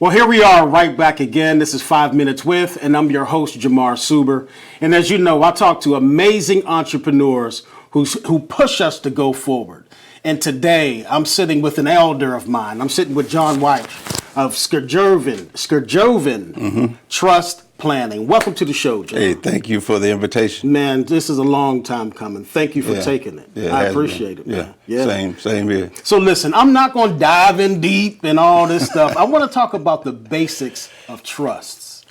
Well, here we are right back again. This is 5 Minutes With, and I'm your host, Jamar Suber. And as you know, I talk to amazing entrepreneurs who push us to go forward. And today, I'm sitting with an elder of mine. I'm sitting with John Wyche of Scarjovan Trust Planning. Welcome to the show, John. Hey, thank you for the invitation. Man, this is a long time coming. Thank you for taking it. Yeah, I appreciate it, man. Same here. So listen, I'm not going to dive in deep and all this stuff. I want to talk about the basics of trusts.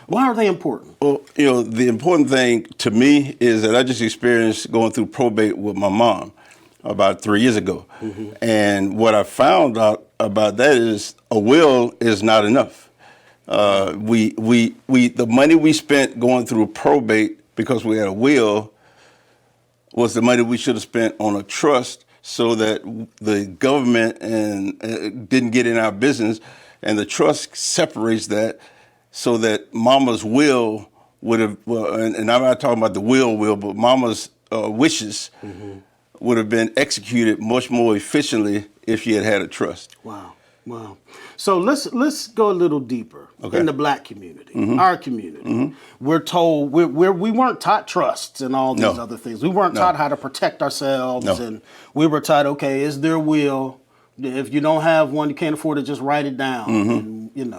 Why are they important? Well, the important thing to me is that I just experienced going through probate with my mom about 3 years ago. Mm-hmm. And what I found out about that is a will is not enough. The money we spent going through probate because we had a will was the money we should have spent on a trust so that the government didn't get in our business, and the trust separates that so that mama's will would have, and I'm not talking about the will, but mama's wishes would have been executed much more efficiently if she had had a trust. Wow. So let's go a little deeper in the black community, our community. We're told we weren't taught trusts and all these other things. We weren't taught how to protect ourselves, and we were taught, okay, is there a will? If you don't have one, you can't afford to just write it down. And,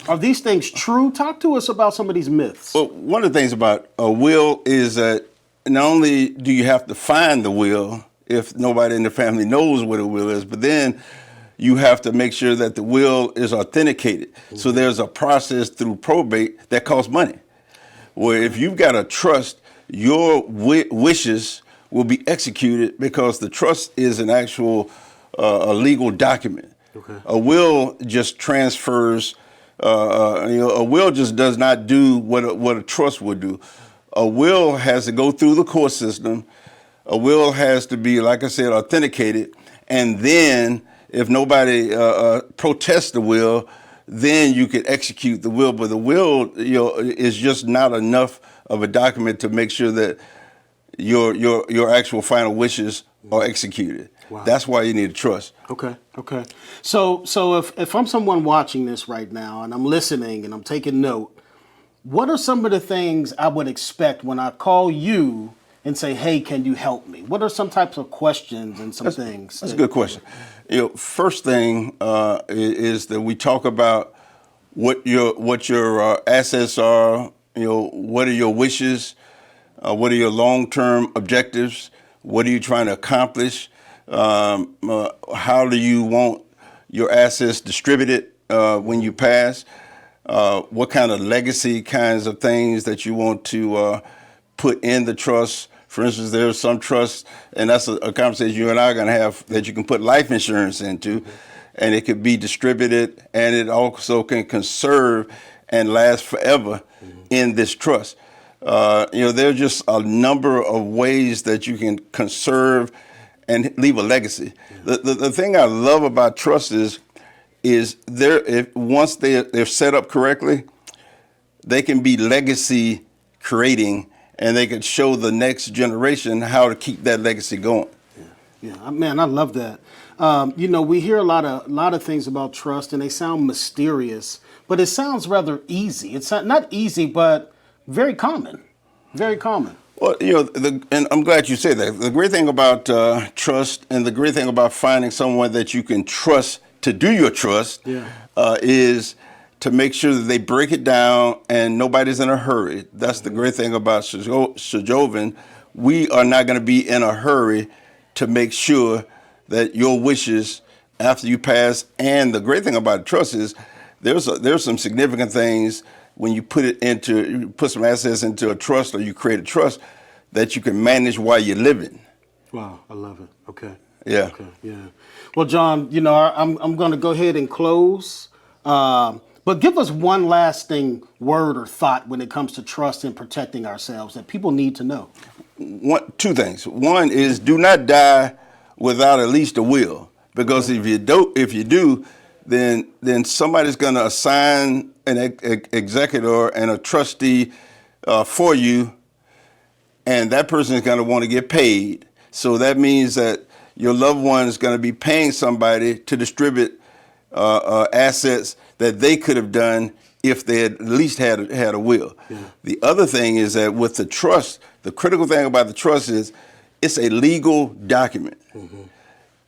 are these things true? Talk to us about some of these myths. Well, one of the things about a will is that not only do you have to find the will if nobody in the family knows what a will is, but then you have to make sure that the will is authenticated. So there's a process through probate that costs money. Where if you've got a trust, your wishes will be executed because the trust is an actual a legal document. Okay. A will just transfers. A will just does not do what a trust would do. A will has to go through the court system. A will has to be, like I said, authenticated, and then if nobody protests the will, then you could execute the will. But the will, is just not enough of a document to make sure that your actual final wishes are executed. Wow. That's why you need a trust. Okay. So if I'm someone watching this right now and I'm listening and I'm taking note, what are some of the things I would expect when I call you and say, hey, can you help me? What are some types of questions and some things? That's a good question. First thing is that we talk about what your assets are. What are your wishes? What are your long-term objectives? What are you trying to accomplish? How do you want your assets distributed when you pass? What kind of legacy kinds of things that you want to put in the trust? For instance, there are some trusts, and that's a conversation you and I are going to have, that you can put life insurance into, and it could be distributed, and it also can conserve and last forever in this trust. There are just a number of ways that you can conserve and leave a legacy. The thing I love about trusts is once they're set up correctly, they can be legacy creating, and they could show the next generation how to keep that legacy going. Yeah, man, I love that. We hear a lot of things about trust, and they sound mysterious, but it sounds rather easy. It's not easy, but very common. Very common. Well, and I'm glad you said that. The great thing about trust, and the great thing about finding someone that you can trust to do your trust, is to make sure that they break it down and nobody's in a hurry. That's the great thing about Scarjovan. We are not going to be in a hurry to make sure that your wishes after you pass. And the great thing about trust is there's some significant things when you put some assets into a trust, or you create a trust, that you can manage while you're living. Wow, I love it. Okay. Yeah. Okay. Yeah. Well, John, I'm going to go ahead and close. But give us one lasting word or thought when it comes to trust and protecting ourselves that people need to know. Two things. One is, do not die without at least a will, because if you do, then somebody's going to assign an executor and a trustee for you, and that person is going to want to get paid. So that means that your loved one is going to be paying somebody to distribute assets that they could have done if they had at least had a will. Yeah. The other thing is that with the trust, the critical thing about the trust is it's a legal document. Mm-hmm.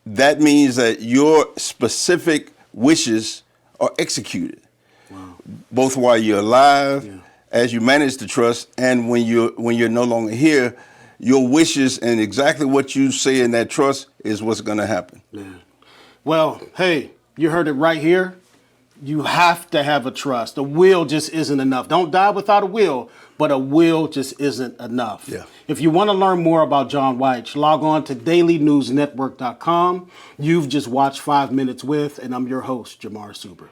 That means that your specific wishes are executed, both while you're alive, as you manage the trust, and when you're no longer here. Your wishes and exactly what you say in that trust is what's going to happen. Yeah. Well, hey, you heard it right here. You have to have a trust. A will just isn't enough. Don't die without a will, but a will just isn't enough. Yeah. If you want to learn more about John Wyche, log on to dailynewsnetwork.com. You've just watched 5 Minutes With, and I'm your host, Jamar Suber.